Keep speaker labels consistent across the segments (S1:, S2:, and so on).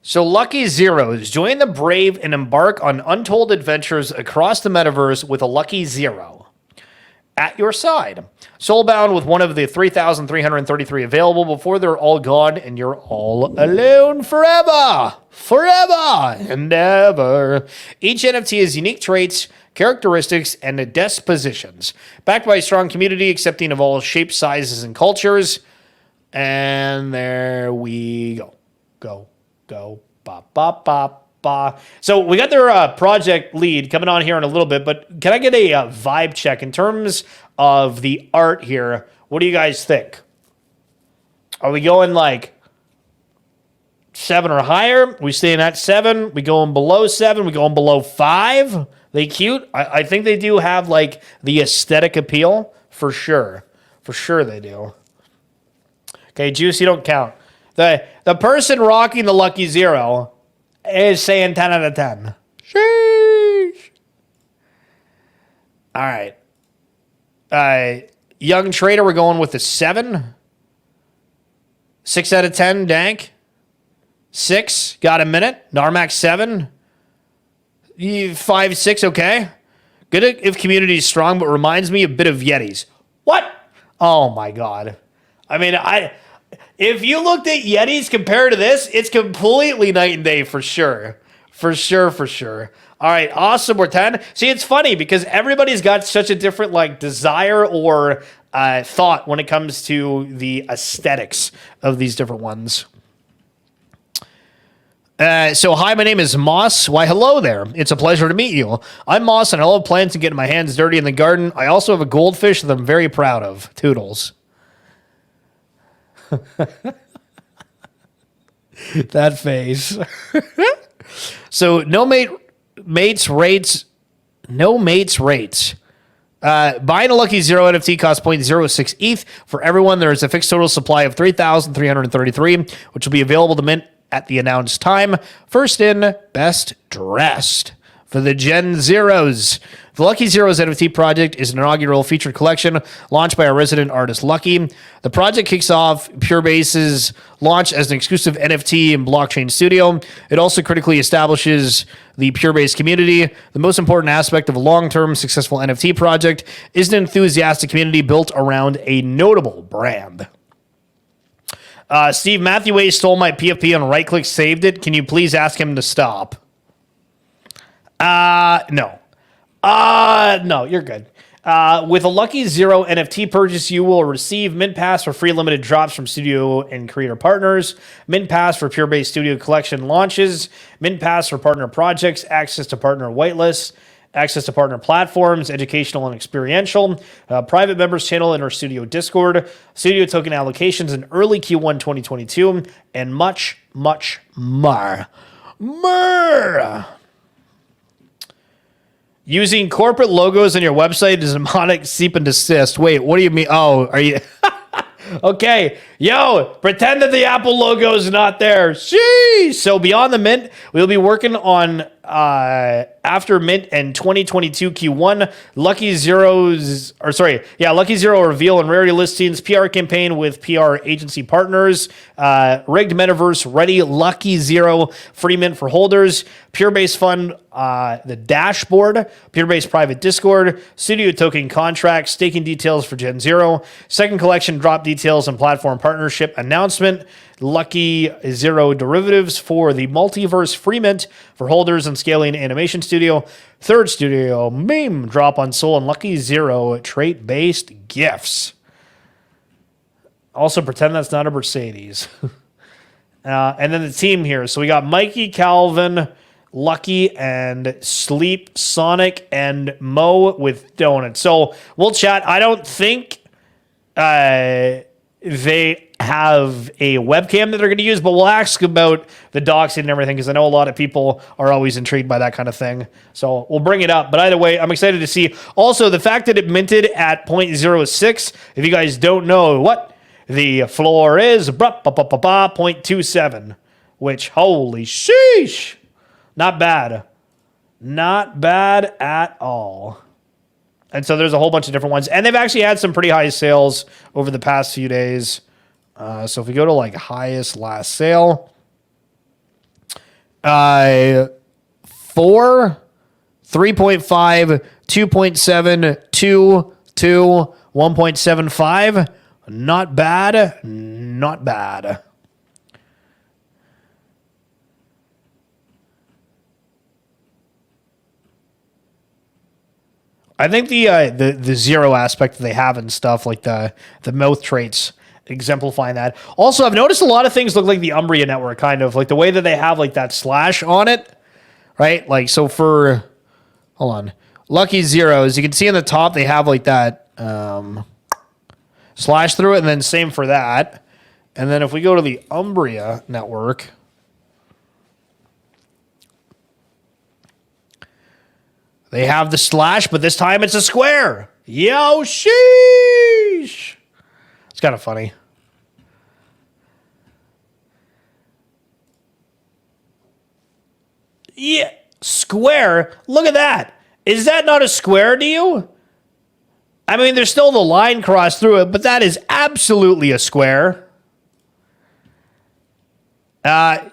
S1: So, Lucky Zeros, join the brave and embark on untold adventures across the metaverse with a Lucky Zero at your side. Soulbound with one of the 3,333 available before they're all gone and you're all alone forever. Forever and ever. Each NFT has unique traits, characteristics, and dispositions. Backed by a strong community accepting of all shapes, sizes, and cultures. And there we go. Go. Ba, ba, ba, ba. So we got their project lead coming on here in a little bit, but can I get a vibe check in terms of the art here? What do you guys think? Are we going like 7 or higher? We staying at 7? We going below 7? We going below 5? They cute? I think they do have like the aesthetic appeal for sure. For sure they do. Okay, Juice, you don't count. The person rocking the Lucky Zero is saying 10 out of 10. Sheesh. All right. Young Trader, we're going with a 7. 6 out of 10, Dank. 6, got a minute. Narmax 7. 5, 6, okay. Good if community is strong, but reminds me a bit of Yetis. What? Oh my God. I mean, if you looked at Yetis compared to this, it's completely night and day for sure. For sure. All right, awesome. We're 10. See, it's funny because everybody's got such a different like desire or thought when it comes to the aesthetics of these different ones. So, hi, my name is Moss. Why, hello there. It's a pleasure to meet you. I'm Moss, and I love plants and getting my hands dirty in the garden. I also have a goldfish that I'm very proud of. Toodles. That face. So no mates rates. Buying a Lucky Zero NFT costs 0.06 ETH. For everyone, there is a fixed total supply of 3,333, which will be available to mint at the announced time. First in, best dressed. For the Gen Zeros. The Lucky Zeros NFT project is an inaugural featured collection launched by our resident artist Lucky. The project kicks off Purebase's launch as an exclusive NFT and blockchain studio. It also critically establishes the Purebase community. The most important aspect of a long-term successful NFT project is an enthusiastic community built around a notable brand. Steve Matthew stole my PFP and right-click saved it. Can you please ask him to stop? No. No, you're good. With a Lucky Zero NFT purchase, you will receive Mint Pass for free limited drops from studio and creator partners, Mint Pass for Purebase Studio Collection launches, Mint Pass for partner projects, access to partner whitelists, access to partner platforms, educational and experiential, private members channel in our studio Discord, studio token allocations in early Q1 2022, and much, much more. Using corporate logos on your website is a demonic cease and desist. Wait, what do you mean? Oh, are you... Okay, yo, pretend that the Apple logo is not there. Sheesh. So beyond the mint, we'll be working on after mint and 2022 Q1 Lucky Zero reveal and rarity listings, PR campaign with PR agency partners, rigged metaverse ready Lucky Zero free mint for holders, Purebase fund, the dashboard, Purebase private Discord, studio token contracts, staking details for Gen Zero, second collection drop details and platform partnership announcement, Lucky Zero derivatives for the multiverse free mint for holders and scaling animation studio, third studio meme drop on Soul and Lucky Zero trait based gifts. Also pretend that's not a Mercedes. And then the team here. So we got Mikey, Calvin, Lucky, and Sleep, Sonic, and Mo with Donuts. So we'll chat. I don't think they have a webcam that they're going to use, but we'll ask about the doxing and everything because I know a lot of people are always intrigued by that kind of thing. So we'll bring it up. But either way, I'm excited to see. Also, the fact that it minted at 0.06, if you guys don't know what the floor is, 0.27, which, holy sheesh, not bad. Not bad at all. And so there's a whole bunch of different ones. And they've actually had some pretty high sales over the past few days. So if we go to like highest last sale, 4, 3.5, 2.7, 2, 2, 1.75. Not bad. Not bad. I think the zero aspect that they have and stuff, like the mouth traits, exemplifying that. Also, I've noticed a lot of things look like the Umbria network, kind of like the way that they have like that slash on it, right? Like, so for, hold on, Lucky Zeros, you can see in the top they have like that slash through it, and then same for that. And then if we go to the Umbria network, they have the slash, but this time it's a square. Yo, sheesh. It's kind of funny. Yeah, square. Look at that. Is that not a square to you? I mean, there's still the line crossed through it, but that is absolutely a square.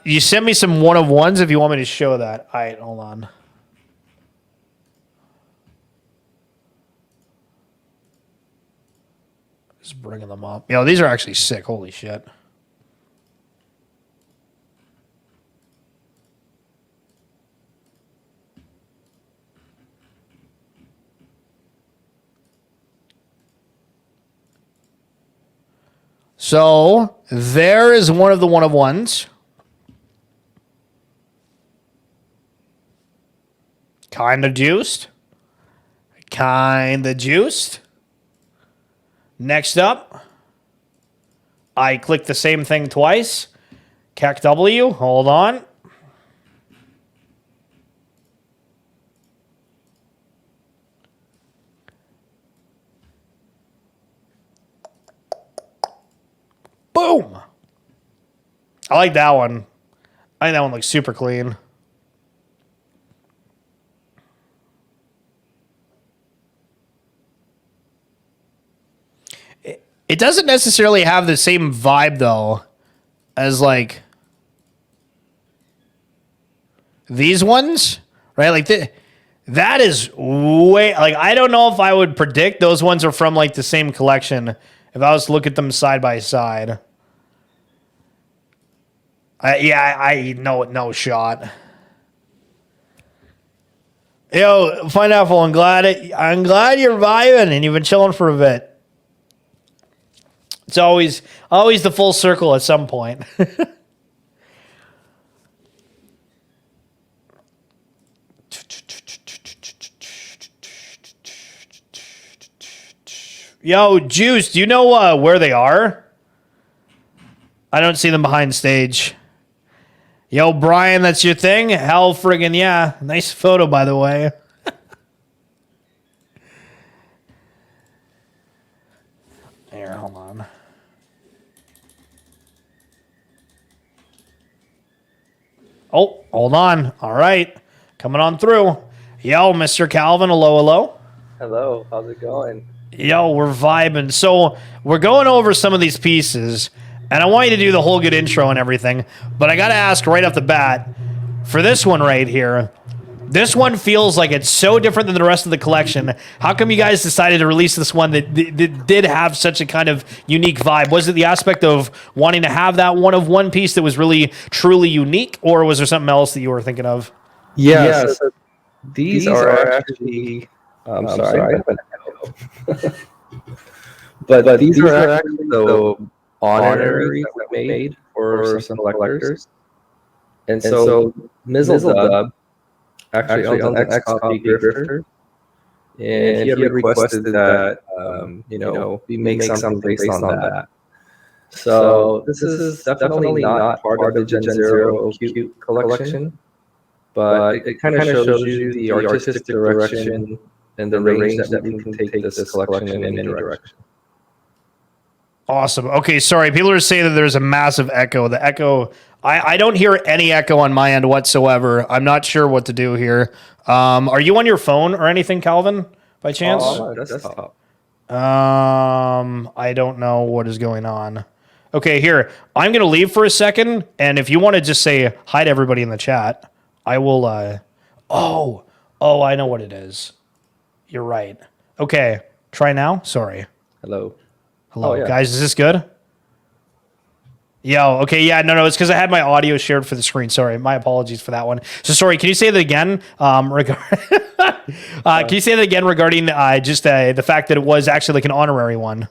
S1: You sent me some one of ones if you want me to show that. All right, hold on. Just bringing them up. Yo, these are actually sick. Holy shit. So there is one of the one of ones. Kind of juiced. Kind of juiced. Next up, I click the same thing twice. CAC W, hold on. Boom. I like that one. I think that one looks super clean. It doesn't necessarily have the same vibe, though, as, like, these ones, right? Like, that is way... Like, I don't know if I would predict those ones are from, like, the same collection if I was to look at them side by side. I know, no shot. Yo, Pineapple, I'm glad you're vibing and you've been chilling for a bit. It's always the full circle at some point. Yo, Juice, do you know where they are? I don't see them behind stage. Yo, Brian, that's your thing? Hell friggin' yeah. Nice photo, by the way. Here, hold on. Oh, hold on. All right. Coming on through. Yo, Mr. Calvin, hello, hello.
S2: Hello, how's it going?
S1: Yo, we're vibing. So we're going over some of these pieces, and I want you to do the whole good intro and everything, but I got to ask right off the bat, for this one right here, this one feels like it's so different than the rest of the collection. How come you guys decided to release this one that did have such a kind of unique vibe? Was it the aspect of wanting to have that one of one piece that was really, truly unique, or was there something else that you were thinking of?
S2: Yeah, so these are actually... sorry, but these are actually the honoraries that we made for some collectors. And so Mizzledub actually owns an ex-copy grifter, and he had requested that we make something based on that. So this is definitely not part of the Gen Zero OQ collection, but it kind of shows you the artistic direction and the range that we can take this collection in any direction.
S1: Awesome. Okay, sorry. People are saying that there's a massive echo. The echo, I don't hear any echo on my end whatsoever. I'm not sure what to do here. Are you on your phone or anything, Calvin, by chance?
S2: Desktop.
S1: I don't know what is going on. Okay, here. I'm going to leave for a second, and if you want to just say hi to everybody in the chat, I will. Oh, I know what it is. You're right. Okay, try now. Sorry.
S2: Hello.
S1: Hello,
S2: Oh, yeah.
S1: guys. Is this good? Yo, okay, yeah, no, it's because I had my audio shared for the screen. Sorry, my apologies for that one. So sorry, can you say that again? Can you say that again regarding just the fact that it was actually like an honorary one?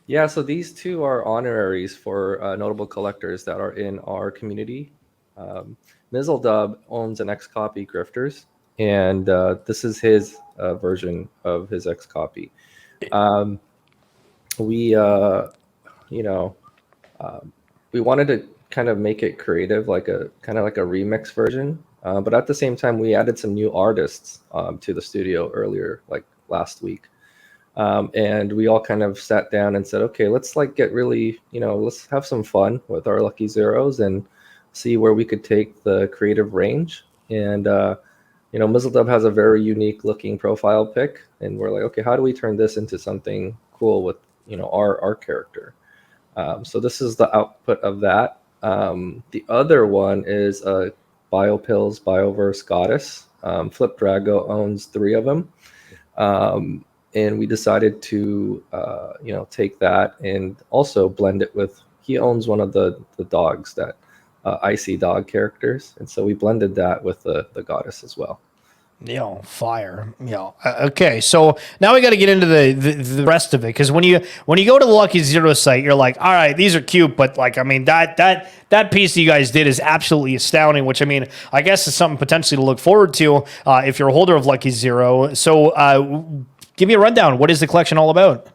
S2: Yeah, so these two are honoraries for notable collectors that are in our community. Mizzledub owns an X copy Grifters, and this is his version of his X copy. We, you know, we wanted to kind of make it creative, like a kind of like a remix version. But at the same time, we added some new artists to the studio earlier, like last week. And we all kind of sat down and said, okay, let's like get really, let's have some fun with our Lucky Zeros and see where we could take the creative range. And, Mizzledub has a very unique looking profile pic. And we're like, okay, how do we turn this into something cool with, our character? So this is the output of that. The other one is a Biopills Bioverse Goddess. Flip Drago owns 3 of them. And we decided to, take that and also blend it with, he owns one of the dogs that icy dog characters. And so we blended that with the goddess as well.
S1: Fire. Okay, so now we got to get into the rest of it, because when you go to the Lucky Zero site, you're like, all right, these are cute, but like, I mean, that piece that you guys did is absolutely astounding. Which, I mean, I guess is something potentially to look forward to if you're a holder of Lucky Zero. So, give me a rundown. What is the collection all about?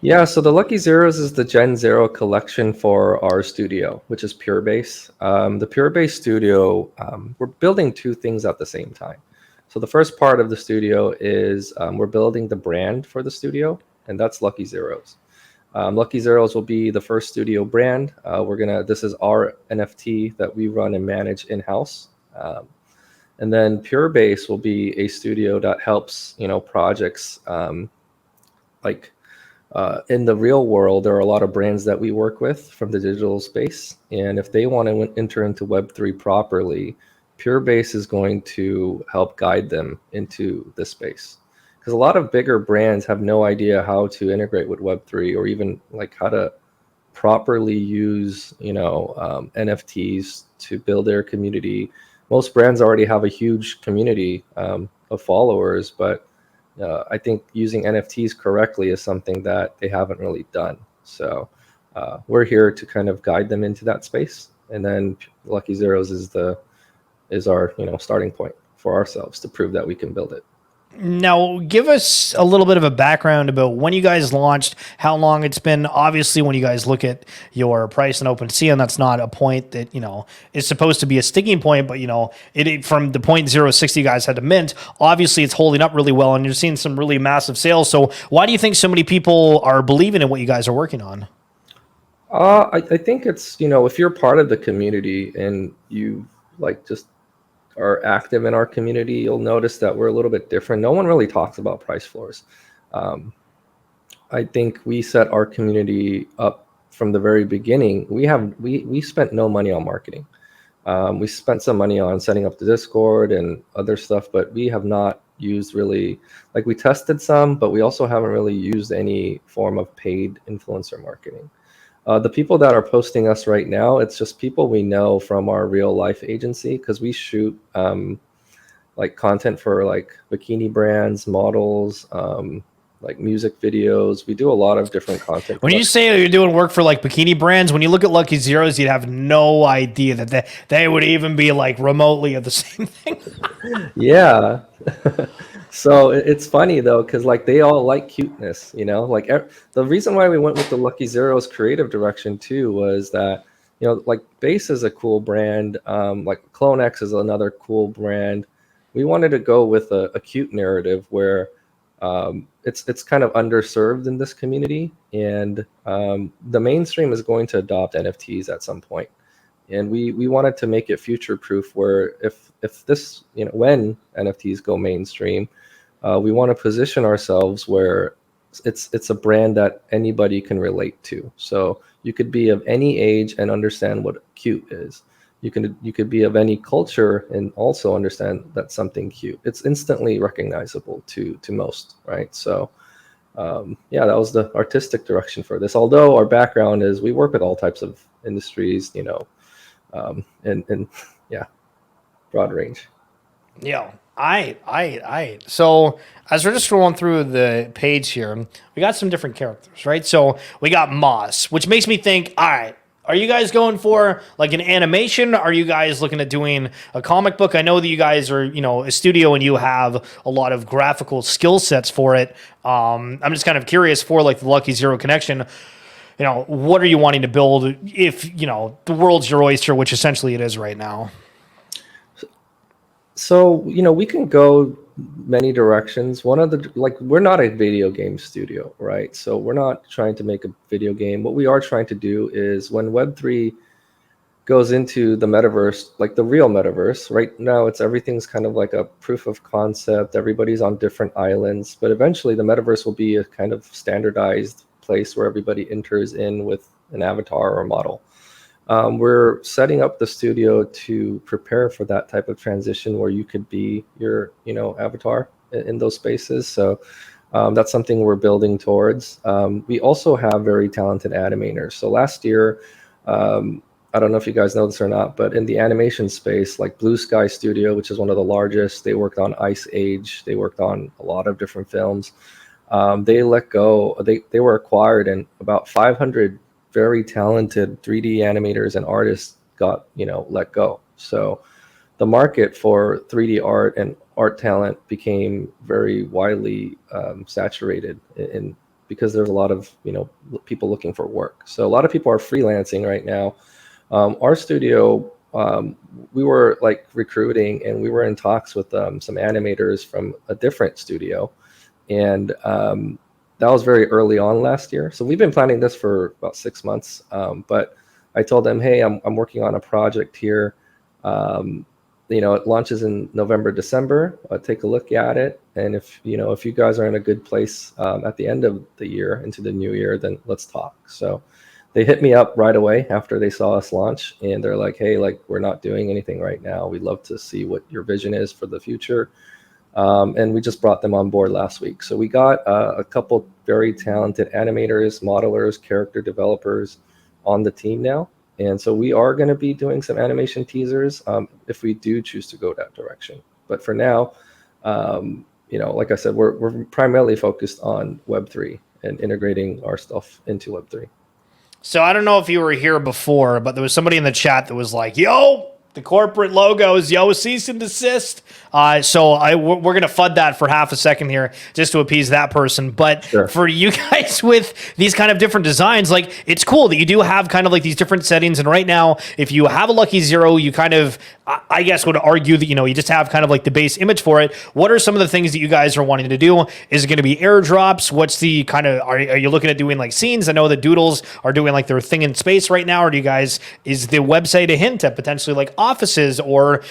S2: Yeah, so the Lucky Zeros is the Gen Zero collection for our studio, which is Purebase. The Purebase studio, we're building 2 things at the same time. So the first part of the studio is we're building the brand for the studio, and that's Lucky Zeros. Lucky Zeros will be the first studio brand. This is our NFT that we run and manage in-house. And then Purebase will be a studio that helps, projects in the real world. There are a lot of brands that we work with from the digital space. And if they want to enter into Web3 properly, Purebase is going to help guide them into this space. Because a lot of bigger brands have no idea how to integrate with Web3 or even like how to properly use, NFTs to build their community. Most brands already have a huge community of followers, but I think using NFTs correctly is something that they haven't really done. So we're here to kind of guide them into that space. And then Lucky Zeros is our starting point for ourselves to prove that we can build it.
S1: Now, give us a little bit of a background about when you guys launched, how long it's been. Obviously, when you guys look at your price in OpenSea, and that's not a point that, is supposed to be a sticking point, but, it from the 0.06 you guys had to mint, obviously it's holding up really well, and you're seeing some really massive sales. So why do you think so many people are believing in what you guys are working on?
S2: I think it's, if you're part of the community and you just are active in our community, you'll notice that we're a little bit different. No one really talks about price floors. I think we set our community up from the very beginning. We spent no money on marketing. We spent some money on setting up the Discord and other stuff, but we have not used really, we tested some, but we also haven't really used any form of paid influencer marketing. The people that are posting us right now, it's just people we know from our real life agency, because we shoot content for bikini brands, models, music videos. We do a lot of different content.
S1: When you say you're doing work for bikini brands, when you look at Lucky Zeros, you'd have no idea that they would even be remotely of the same thing.
S2: Yeah. So it's funny though, because they all like cuteness, the reason why we went with the Lucky Zeros creative direction too was that, Base is a cool brand, Clone X is another cool brand. We wanted to go with a cute narrative where it's kind of underserved in this community, and the mainstream is going to adopt NFTs at some point. And we wanted to make it future proof, where if this, when NFTs go mainstream, we want to position ourselves where it's a brand that anybody can relate to. So you could be of any age and understand what cute is. You could be of any culture and also understand that something cute. It's instantly recognizable to most, right? So yeah, that was the artistic direction for this. Although our background is we work with all types of industries, and yeah, broad range.
S1: Yeah. I. So as we're just scrolling through the page here, we got some different characters, right? So we got Moss, which makes me think, all right, are you guys going for like an animation? Are you guys looking at doing a comic book? I know that you guys are, a studio and you have a lot of graphical skill sets for it. I'm just kind of curious for like the Lucky Zero connection. What are you wanting to build if, the world's your oyster, which essentially it is right now?
S2: So, we can go many directions. One of the, we're not a video game studio, right? So we're not trying to make a video game. What we are trying to do is when Web3 goes into the metaverse, like the real metaverse, right now everything's kind of like a proof of concept. Everybody's on different islands, but eventually the metaverse will be a kind of standardized place where everybody enters in with an avatar or a model. We're setting up the studio to prepare for that type of transition where you could be your, avatar in those spaces. So that's something we're building towards. We also have very talented animators. So last year, I don't know if you guys know this or not, but in the animation space, like Blue Sky Studio, which is one of the largest, they worked on Ice Age. They worked on a lot of different films. They let go. They were acquired, and about 500 very talented 3D animators and artists got let go. So the market for 3D art and art talent became very widely saturated because there's a lot of people looking for work. So a lot of people are freelancing right now. Our studio, we were like recruiting, and we were in talks with some animators from a different studio, and that was very early on last year. So we've been planning this for about 6 months. But I told them, hey, I'm working on a project here. It launches in November, December. Take a look at it. And if you guys are in a good place at the end of the year into the new year, then let's talk. So they hit me up right away after they saw us launch. And they're like, hey, we're not doing anything right now. We'd love to see what your vision is for the future. And we just brought them on board last week. So we got a couple very talented animators, modelers, character developers on the team now. And so we are going to be doing some animation teasers if we do choose to go that direction. But for now, like I said, we're primarily focused on Web3 and integrating our stuff into Web3.
S1: So I don't know if you were here before, but there was somebody in the chat that was like, yo, the corporate logos, yo, cease and desist. So we're going to FUD that for half a second here just to appease that person. But sure. For you guys with these kind of different designs, it's cool that you do have kind of like these different settings. And right now, if you have a Lucky Zero, you kind of, I guess, would argue that, you just have kind of like the base image for it. What are some of the things that you guys are wanting to do? Is it going to be airdrops? What's the kind of, are you looking at doing like scenes? I know that Doodles are doing like their thing in space right now. Or do you guys, is the website a hint at potentially like offices or,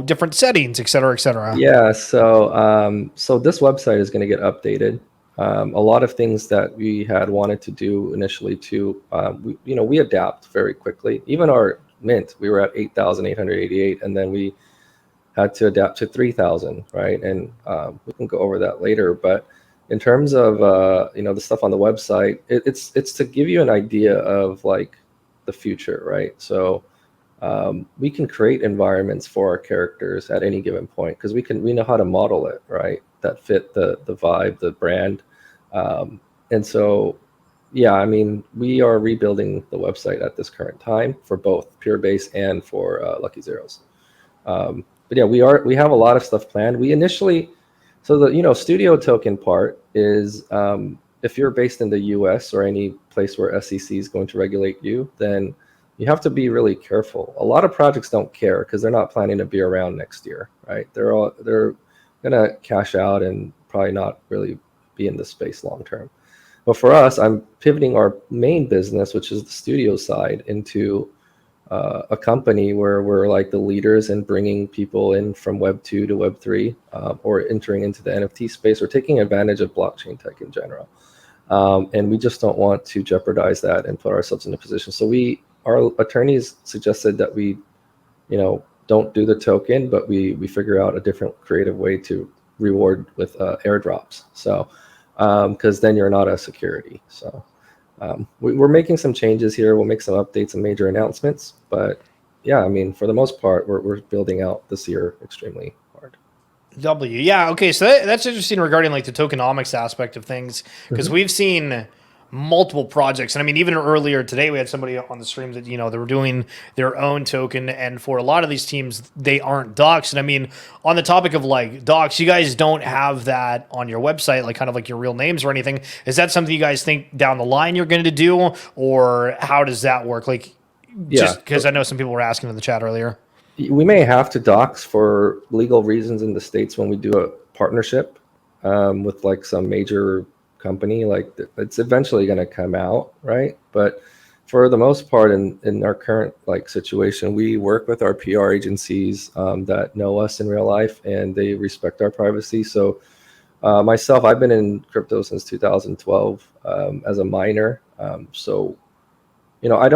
S1: different settings, et cetera, et cetera?
S2: Yeah. So this website is going to get updated. A lot of things that we had wanted to do initially too, we adapt very quickly. Even our Mint, we were at 8,888, and then we had to adapt to 3,000, right? And we can go over that later. But in terms of the stuff on the website, it's to give you an idea of like the future, right? So we can create environments for our characters at any given point because we know how to model it, right? That fit the vibe, the brand, and so. Yeah, I mean, we are rebuilding the website at this current time for both Purebase and for Lucky Zeros. But yeah, we have a lot of stuff planned. We initially, so the studio token part is if you're based in the U.S. or any place where SEC is going to regulate you, then you have to be really careful. A lot of projects don't care because they're not planning to be around next year, right? They're gonna cash out and probably not really be in this space long term. But for us, I'm pivoting our main business, which is the studio side, into a company where we're like the leaders in bringing people in from Web 2 to Web 3 or entering into the NFT space or taking advantage of blockchain tech in general. And we just don't want to jeopardize that and put ourselves in a position. So our attorneys suggested that we, don't do the token, but we figure out a different creative way to reward with airdrops. So, because then you're not a security. So we're making some changes here. We'll make some updates and major announcements. But yeah, I mean, for the most part, we're building out this year extremely hard.
S1: Yeah. Okay. So that's interesting regarding like the tokenomics aspect of things, because we've seen multiple projects. And I mean, even earlier today, we had somebody on the stream that, they were doing their own token. And for a lot of these teams, they aren't doxed. And I mean, on the topic of like docs, you guys don't have that on your website, like kind of like your real names or anything. Is that something you guys think down the line you're going to do, or how does that work? Like, just because I know some people were asking in the chat earlier.
S2: We may have to dox for legal reasons in the States when we do a partnership with like some major company. Like it's eventually going to come out, right? But for the most part, in our current like situation, we work with our PR agencies that know us in real life, and they respect our privacy. So myself, I've been in crypto since 2012 as a miner. So I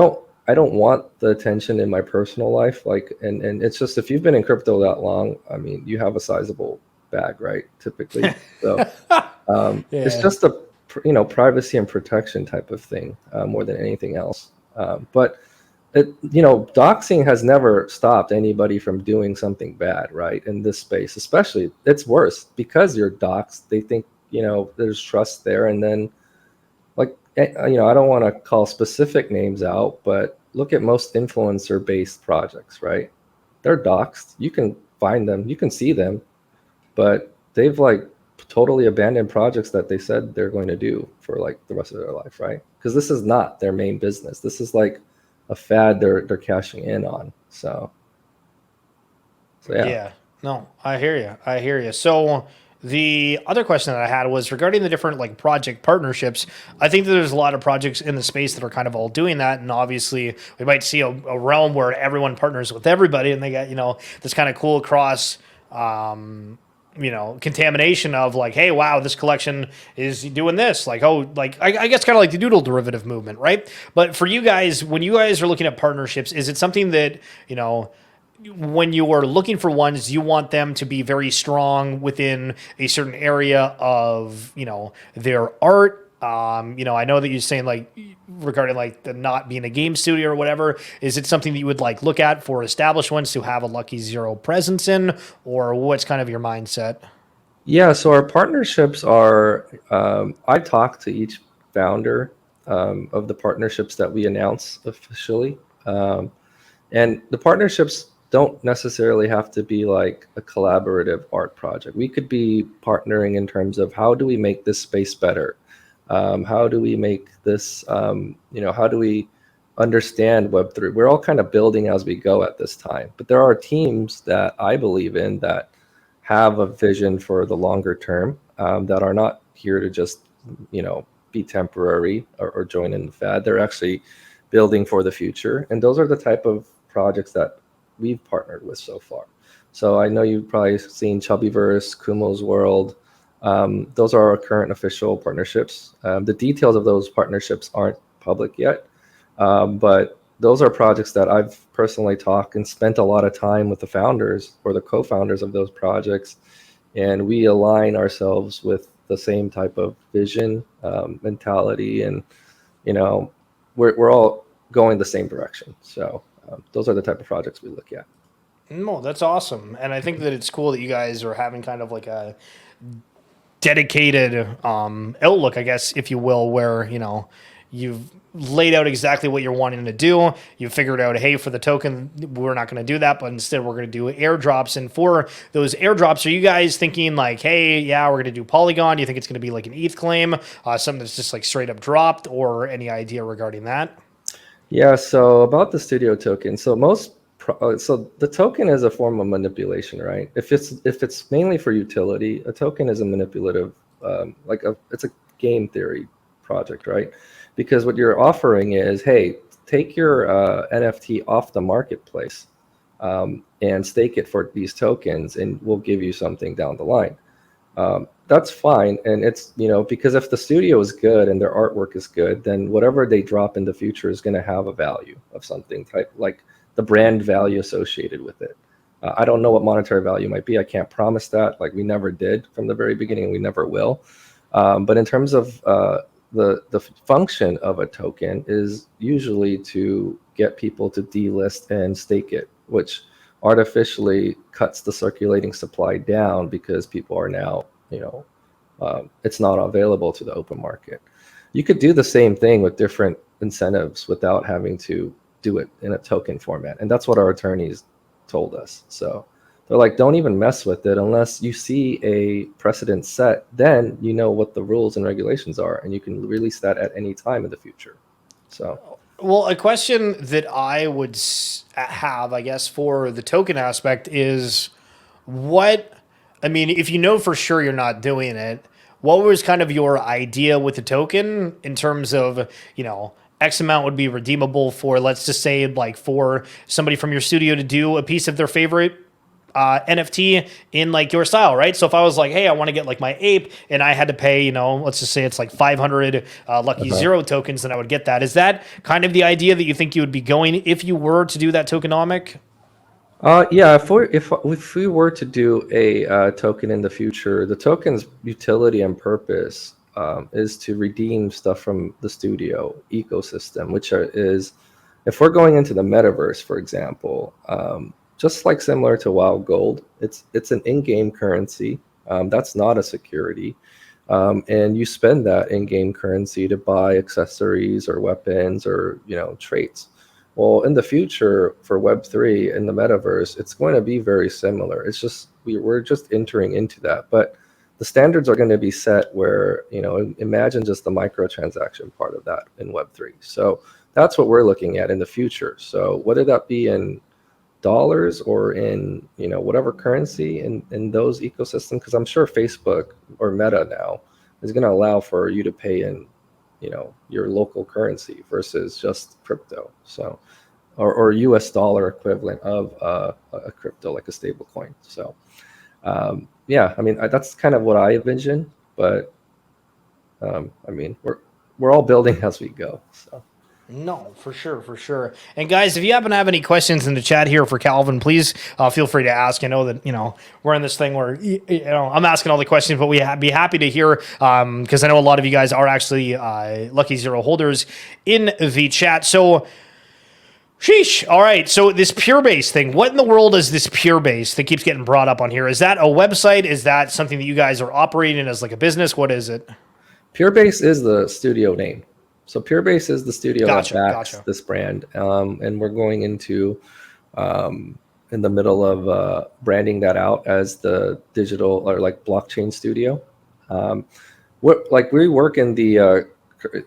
S2: don't want the attention in my personal life. Like, and it's just, if you've been in crypto that long, I mean, you have a sizable bag, right? Typically. So it's just a, privacy and protection type of thing more than anything else. But doxing has never stopped anybody from doing something bad, right? In this space, especially, it's worse because you're doxed. They think, there's trust there. And then, like, I don't want to call specific names out, but look at most influencer-based projects, right? They're doxed. You can find them, you can see them, but they've like totally abandoned projects that they said they're going to do for like the rest of their life, right? Because this is not their main business. This is like a fad they're cashing in on. So yeah.
S1: Yeah. No, I hear you. So the other question that I had was regarding the different like project partnerships. I think that there's a lot of projects in the space that are kind of all doing that, and obviously we might see a realm where everyone partners with everybody, and they got this kind of cool cross contamination of like, hey, wow, this collection is doing this. Like, oh, like I guess kind of like the doodle derivative movement, right? But for you guys, when you guys are looking at partnerships, is it something that when you are looking for ones, you want them to be very strong within a certain area of, their art? I know that you're saying like regarding like the not being a game studio or whatever. Is it something that you would like look at for established ones to have a Lucky Zero presence in, or what's kind of your mindset?
S2: Yeah, so our partnerships are, I talk to each founder of the partnerships that we announce officially. And the partnerships don't necessarily have to be like a collaborative art project. We could be partnering in terms of how do we make this space better? How do we make this, how do we understand Web3? We're all kind of building as we go at this time. But there are teams that I believe in that have a vision for the longer term, that are not here to just, be temporary or join in the fad. They're actually building for the future. And those are the type of projects that we've partnered with so far. So I know you've probably seen Chubbyverse, Kumo's World. Those are our current official partnerships. The details of those partnerships aren't public yet, but those are projects that I've personally talked and spent a lot of time with the founders or the co-founders of those projects, and we align ourselves with the same type of vision, mentality, and we're all going the same direction. So those are the type of projects we look at.
S1: No, that's awesome, and I think that it's cool that you guys are having kind of like a dedicated outlook, I guess, if you will, where you've laid out exactly what you're wanting to do. You figured out, hey, for the token, we're not going to do that, but instead we're going to do airdrops. And for those airdrops, are you guys thinking like, hey, yeah, we're going to do Polygon? Do you think it's going to be like an ETH claim, something that's just like straight up dropped, or any idea regarding that?
S2: Yeah, so about the studio token, so so the token is a form of manipulation, right? If it's mainly for utility, a token is a manipulative, it's a game theory project, right? Because what you're offering is, hey, take your NFT off the marketplace and stake it for these tokens, and we'll give you something down the line. That's fine. And it's, because if the studio is good and their artwork is good, then whatever they drop in the future is going to have a value of something type, like the brand value associated with it. I don't know what monetary value might be. I can't promise that. Like we never did from the very beginning, and we never will. But in terms of the function of a token is usually to get people to delist and stake it, which artificially cuts the circulating supply down because people are now, it's not available to the open market. You could do the same thing with different incentives without having to do it in a token format. And that's what our attorneys told us. So they're like, don't even mess with it unless you see a precedent set, then you know what the rules and regulations are, and you can release that at any time in the future. So,
S1: well, a question that I would have, I guess, for the token aspect is if you know for sure you're not doing it, what was kind of your idea with the token in terms of, X amount would be redeemable for, let's just say, like for somebody from your studio to do a piece of their favorite NFT in like your style, right? So if I was like, hey, I want to get like my ape and I had to pay, let's just say it's like 500 lucky Zero tokens, then I would get that. Is that kind of the idea that you think you would be going if you were to do that tokenomic?
S2: yeah, if we were to do a token in the future, the token's utility and purpose is to redeem stuff from the studio ecosystem, is if we're going into the metaverse, for example, just like similar to Wild Gold, it's an in-game currency. That's not a security, and you spend that in-game currency to buy accessories or weapons or traits. Well, in the future for Web3 in the metaverse, it's going to be very similar. It's just we're just entering into that, but the standards are going to be set where, imagine just the microtransaction part of that in Web3. So that's what we're looking at in the future. So whether that be in dollars or in, whatever currency in those ecosystems, because I'm sure Facebook or Meta now is going to allow for you to pay in, your local currency versus just crypto. So, or US dollar equivalent of a crypto, like a stable coin. So, yeah, that's kind of what I envision, but we're all building as we go. So.
S1: No, for sure, for sure. And guys, if you happen to have any questions in the chat here for Calvin, please feel free to ask. I know that we're in this thing where I'm asking all the questions, but we'd be happy to hear because I know a lot of you guys are actually Lucky Zero holders in the chat. So. Sheesh. All right. So this Purebase thing, what in the world is this Purebase that keeps getting brought up on here? Is that a website? Is that something that you guys are operating as like a business? What is it?
S2: Purebase is the studio name. So Purebase is the studio that backs this brand. And we're going into in the middle of branding that out as the digital or like blockchain studio. We work in the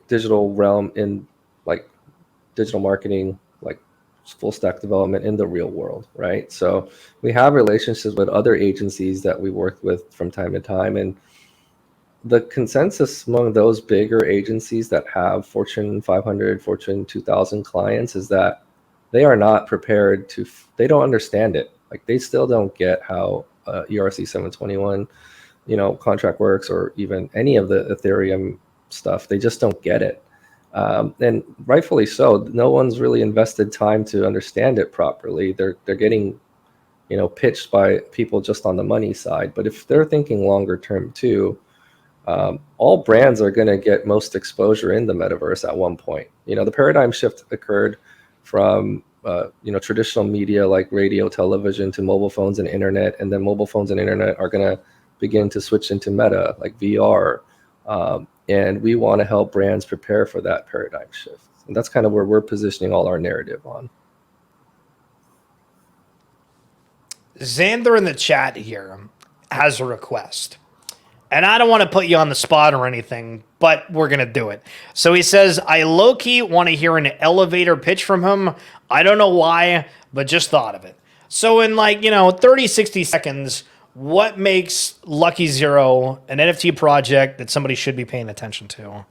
S2: digital realm in like digital marketing, like full stack development in the real world, right? So we have relationships with other agencies that we work with from time to time, and the consensus among those bigger agencies that have Fortune 500, Fortune 2000 clients is that they are not prepared they don't understand it. Like they still don't get how ERC 721, contract works, or even any of the Ethereum stuff. They just don't get it. And rightfully so. No one's really invested time to understand it properly. They're getting, pitched by people just on the money side. But if they're thinking longer term too, all brands are going to get most exposure in the metaverse at one point. The paradigm shift occurred from traditional media like radio, television to mobile phones and internet, and then mobile phones and internet are going to begin to switch into meta like VR. And we want to help brands prepare for that paradigm shift. And that's kind of where we're positioning all our narrative on.
S1: Xander in the chat here has a request. And I don't want to put you on the spot or anything, but we're going to do it. So he says, I low-key want to hear an elevator pitch from him. I don't know why, but just thought of it. So in 30, 60 seconds, what makes Lucky Zero an NFT project that somebody should be paying attention to?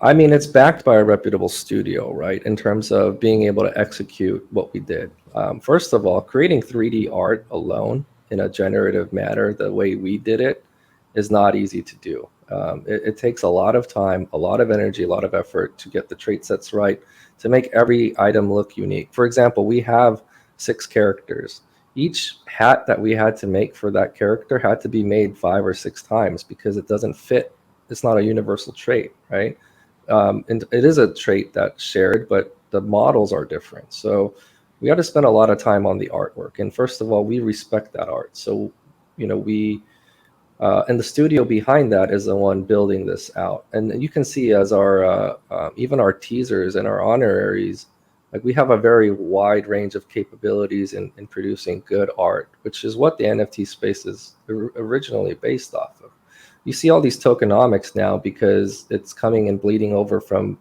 S2: It's backed by a reputable studio, right? In terms of being able to execute what we did. First of all, creating 3D art alone in a generative manner the way we did it is not easy to do. It takes a lot of time, a lot of energy, a lot of effort to get the trait sets right, to make every item look unique. For example, we have 6 characters. Each hat that we had to make for that character had to be made 5 or 6 times because it doesn't fit. It's not a universal trait, right? And it is a trait that's shared, but the models are different. So we got to spend a lot of time on the artwork. And first of all, we respect that art. So, we and the studio behind that is the one building this out. And you can see as our even our teasers and our honoraries, like we have a very wide range of capabilities in producing good art, which is what the NFT space is originally based off of. You see all these tokenomics now because it's coming and bleeding over from,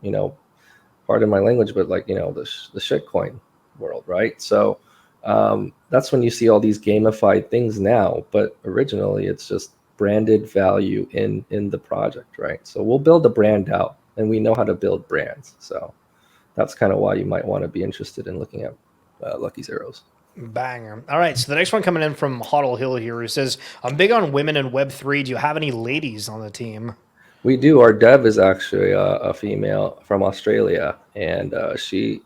S2: pardon my language, but like, the shitcoin world, right? So that's when you see all these gamified things now, but originally it's just branded value in the project, right? So we'll build the brand out, and we know how to build brands. So that's kind of why you might want to be interested in looking at Lucky Zeros.
S1: Banger. All right, so the next one coming in from Hoddle Hill here, who says, I'm big on women in Web3. Do you have any ladies on the team?
S2: We do. Our dev is actually a female from Australia, and she's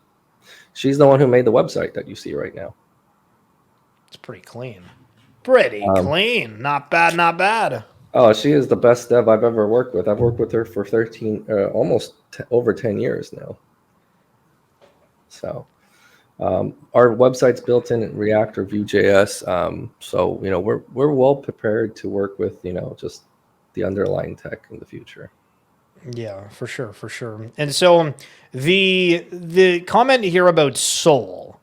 S2: the one who made the website that you see right now.
S1: It's pretty clean. Pretty clean. Not bad, not bad.
S2: Oh, she is the best dev I've ever worked with. I've worked with her for over 10 years now. So our website's built in React or Vue.js. So, we're well prepared to work with, just the underlying tech in the future.
S1: Yeah, for sure, for sure. And so the comment here about Sol,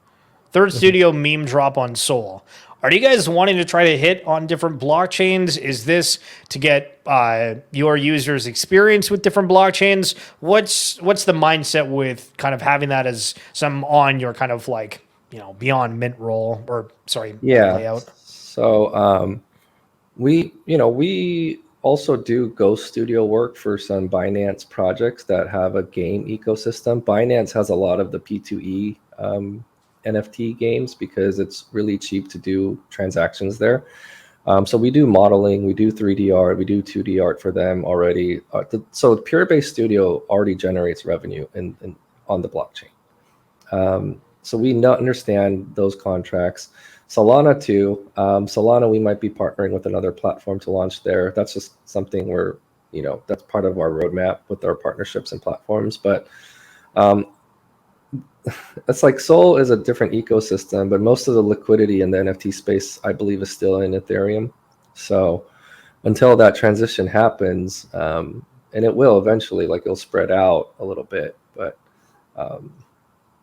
S1: third studio meme drop on Sol. Are you guys wanting to try to hit on different blockchains? Is this to get your users experience with different blockchains? What's the mindset with kind of having that as some on your kind of like, beyond mint roll layout?
S2: So we also do Ghost Studio work for some Binance projects that have a game ecosystem. Binance has a lot of the P2E NFT games because it's really cheap to do transactions there. So we do modeling, we do 3D art, we do 2D art for them already. So Purebase Studio already generates revenue on the blockchain. So we understand those contracts. Solana too. Solana, we might be partnering with another platform to launch there. That's just something where, that's part of our roadmap with our partnerships and platforms. But it's like Sol is a different ecosystem, but most of the liquidity in the NFT space, I believe, is still in Ethereum. So until that transition happens, and it will eventually, like it'll spread out a little bit, but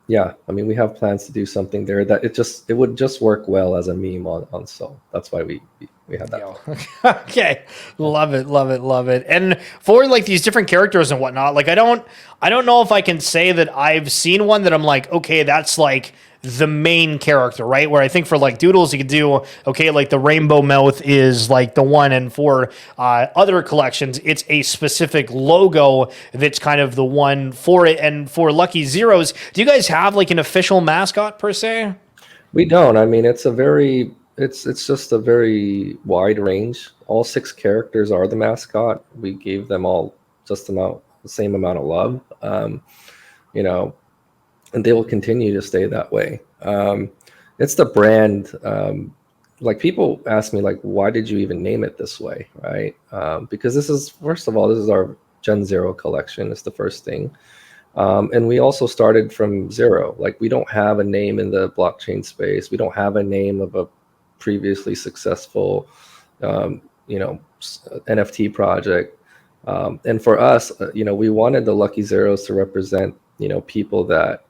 S2: yeah, I mean, we have plans to do something there that it would just work well as a meme on Sol. That's why we have that.
S1: Okay. Love it, love it, love it. And for like these different characters and whatnot, like I don't know if I can say that I've seen one that I'm like, okay, that's like the main character, right? Where I think for like doodles, you could do, okay, like the rainbow mouth is like the one. And for other collections, it's a specific logo that's kind of the one for it. And for Lucky Zeros, do you guys have like an official mascot per se?
S2: We don't. I mean, it's just a very wide range. All 6 characters are the mascot. We gave them all the same amount of love. And they will continue to stay that way. It's the brand. Like people ask me, like, why did you even name it this way, right? Because this is our Gen Zero collection. It's the first thing. And we also started from zero. Like we don't have a name in the blockchain space. We don't have a name of a previously successful, NFT project. And for us, we wanted the Lucky Zeros to represent, people that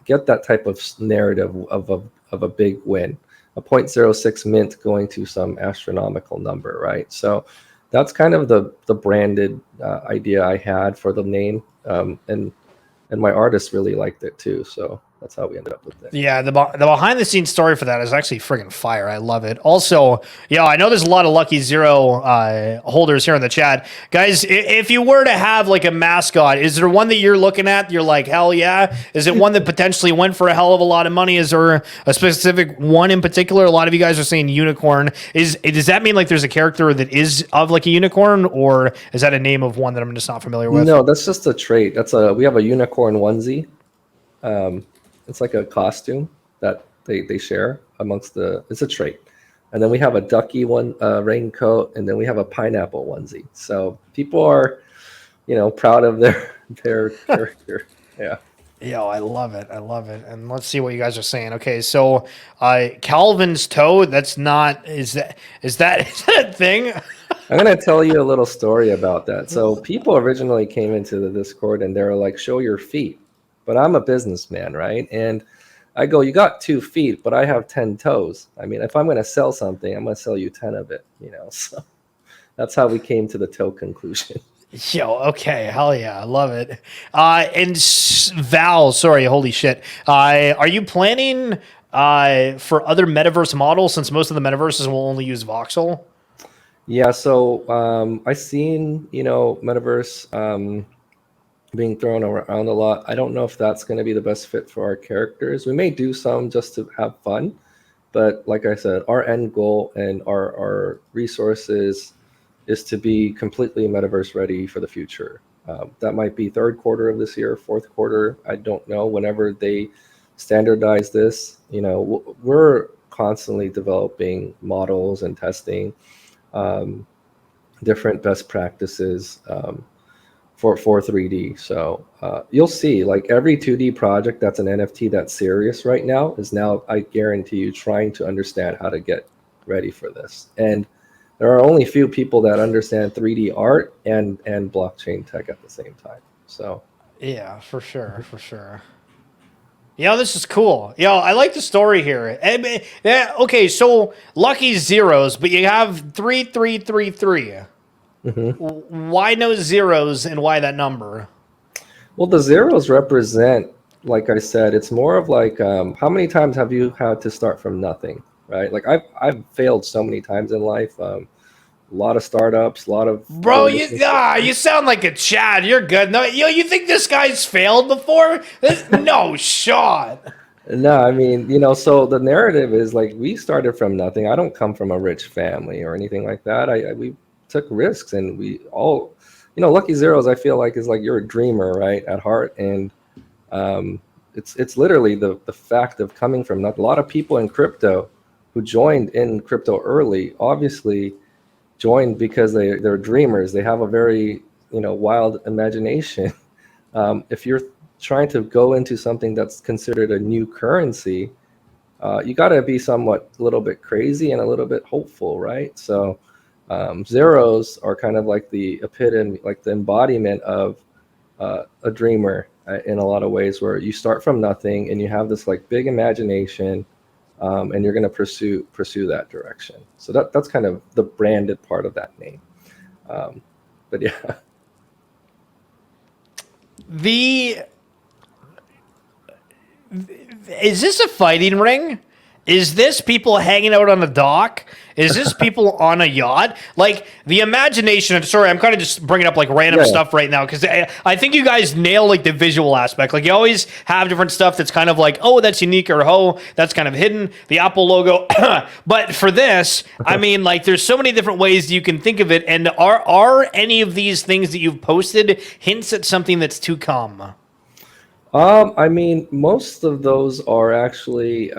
S2: get that type of narrative of a big win, a 0.06 mint going to some astronomical number, right? So that's kind of the branded idea I had for the name, and my artist really liked it too. So that's how we ended up with it.
S1: Yeah, the behind the scenes story for that is actually friggin' fire. I love it. Also, yeah, I know there's a lot of Lucky Zero holders here in the chat, guys. If you were to have like a mascot, is there one that you're looking at? You're like, hell yeah. Is it one that potentially went for a hell of a lot of money? Is there a specific one in particular? A lot of you guys are saying unicorn. Does that mean like there's a character that is of like a unicorn, or is that a name of one that I'm just not familiar with?
S2: No, that's just a trait. We have a unicorn onesie. It's like a costume that they share amongst it's a trait. And then we have a ducky raincoat, and then we have a pineapple onesie. So people are, proud of their character. Yeah.
S1: Yo, I love it. I love it. And let's see what you guys are saying. Okay, so Calvin's Toad, is that a thing?
S2: I'm going to tell you a little story about that. So people originally came into the Discord and they were like, show your feet. But I'm a businessman, right? And I go, you got 2 feet, but I have 10 toes. I mean, if I'm going to sell something, I'm going to sell you 10 of it, So that's how we came to the toe conclusion.
S1: Yo, okay, hell yeah, I love it. And Val, sorry, holy shit. Are you planning for other metaverse models, since most of the metaverses will only use voxel?
S2: Yeah, so I seen, metaverse being thrown around a lot. I don't know if that's going to be the best fit for our characters. We may do some just to have fun, but like I said, our end goal and our resources is to be completely metaverse ready for the future. That might be 3rd quarter of this year, 4th quarter. I don't know. Whenever they standardize this, we're constantly developing models and testing different best practices for 3D. So you'll see, like, every 2D project that's an NFT that's serious right now is now, I guarantee you, trying to understand how to get ready for this. And there are only few people that understand 3D art and blockchain tech at the same time. So
S1: yeah, for sure, for sure. Yeah, this is cool. Yo, I like the story here. Okay, so Lucky Zeros, but you have 3333. Why no zeros, and why that number?
S2: Well, the zeros represent, like I said, it's more of like, how many times have you had to start from nothing, right? Like I've failed so many times in life. A lot of startups, a lot of
S1: you sound like a Chad. You're good. No, you think this guy's failed before? No shot.
S2: No, I mean, so the narrative is like, we started from nothing. I don't come from a rich family or anything like that. We took risks, and we all, Lucky Zeros, I feel like, is like, you're a dreamer, right, at heart. And it's literally the fact of coming from nothing. A lot of people in crypto who joined in crypto early obviously joined because they're dreamers. They have a very wild imagination. If you're trying to go into something that's considered a new currency, you got to be somewhat a little bit crazy and a little bit hopeful, right? So zeros are kind of like the epitome, like the embodiment of a dreamer in a lot of ways, where you start from nothing and you have this like big imagination, and you're going to pursue that direction. So that's kind of the branded part of that name. But yeah.
S1: Is this a fighting ring? Is this people hanging out on a dock? Is this people on a yacht? Like, the imagination, sorry, I'm kind of just bringing up like random stuff right now, because I think you guys nail like the visual aspect. Like, you always have different stuff that's kind of like, oh, that's unique, or oh, that's kind of hidden, the Apple logo. But for this, I mean, like, there's so many different ways you can think of it. And are any of these things that you've posted hints at something that's to come?
S2: I mean, most of those are actually,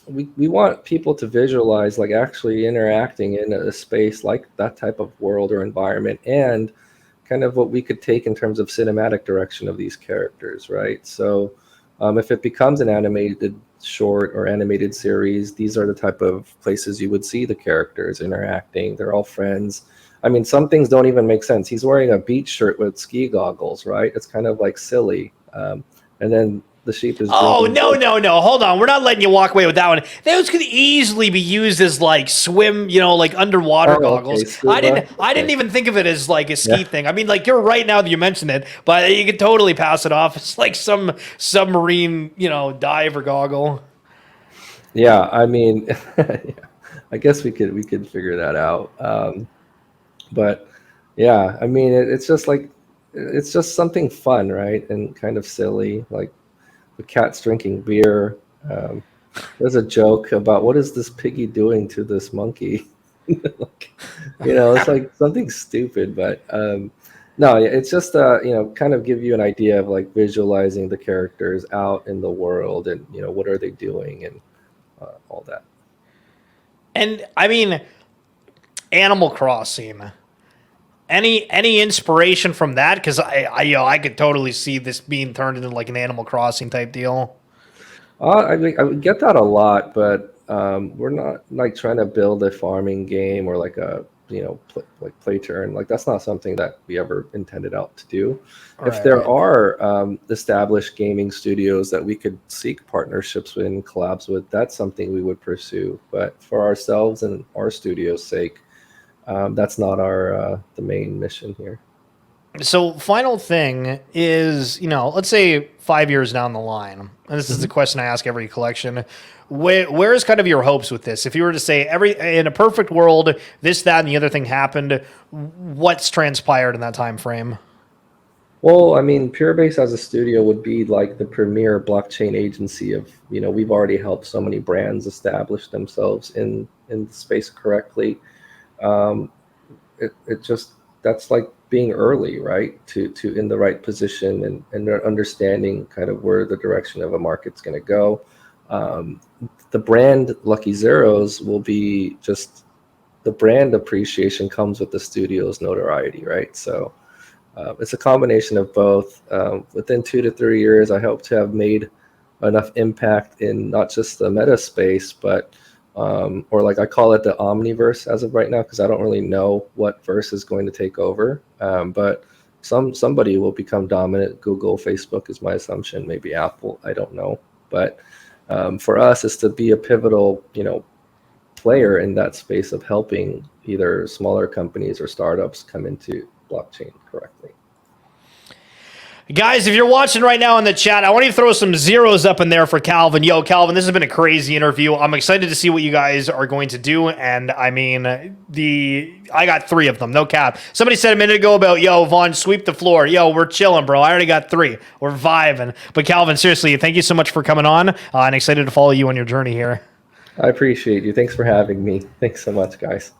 S2: we want people to visualize like actually interacting in a space like that type of world or environment, and kind of what we could take in terms of cinematic direction of these characters, right? So if it becomes an animated short or animated series, these are the type of places you would see the characters interacting. They're all friends. I mean, some things don't even make sense. He's wearing a beach shirt with ski goggles, right? It's kind of like silly. And then the sheep is.
S1: Oh,
S2: drinking.
S1: no. Hold on. We're not letting you walk away with that one. Those could easily be used as like swim, like underwater goggles.
S2: Okay, scuba.
S1: I didn't even think of it as like a ski
S2: Yeah.
S1: thing. I mean, like you're right now that you mentioned it, but you could totally pass it off as like some submarine, diver goggle.
S2: Yeah, I mean, yeah, I guess we could figure that out. But yeah, I mean, it's just like it's just something fun, right? And kind of silly, like the cat's drinking beer. Um, there's a joke about what is this piggy doing to this monkey? Like, it's like something stupid, but no, yeah, it's just kind of give you an idea of like visualizing the characters out in the world and what are they doing and all that.
S1: And I mean, Animal Crossing. Any inspiration from that? Because I could totally see this being turned into like an Animal Crossing type deal.
S2: I mean, I would get that a lot, but we're not like trying to build a farming game or like a like play turn. Like that's not something that we ever intended out to do. If there
S1: Right.
S2: are established gaming studios that we could seek partnerships with and collabs with, that's something we would pursue. But for ourselves and our studio's sake, that's not our the main mission here.
S1: So, final thing is, let's say 5 years down the line, and this is the question I ask every collection. Where's kind of your hopes with this? If you were to say in a perfect world, this, that, and the other thing happened, what's transpired in that time frame?
S2: Well, I mean, Purebase as a studio would be like the premier blockchain agency of, we've already helped so many brands establish themselves in the space correctly. Um, it just that's like being early, right? To in the right position and understanding kind of where the direction of a market's going to go. The brand Lucky Zeros will be just the brand appreciation comes with the studio's notoriety, right? So it's a combination of both. Within 2 to 3 years, I hope to have made enough impact in not just the meta space, but or like I call it the omniverse as of right now, because I don't really know what verse is going to take over. But somebody will become dominant. Google, Facebook is my assumption. Maybe Apple. I don't know. But for us, is to be a pivotal, player in that space of helping either smaller companies or startups come into blockchain correctly.
S1: Guys, if you're watching right now in the chat, I want you to throw some zeros up in there for Calvin. Yo, Calvin, this has been a crazy interview. I'm excited to see what you guys are going to do. And I mean, I got 3 of them, no cap. Somebody said a minute ago about, yo, Vaughn, sweep the floor. Yo, we're chilling, bro. I already got 3. We're vibing. But Calvin, seriously, thank you so much for coming on. And excited to follow you on your journey here.
S2: I appreciate you. Thanks for having me. Thanks so much, guys.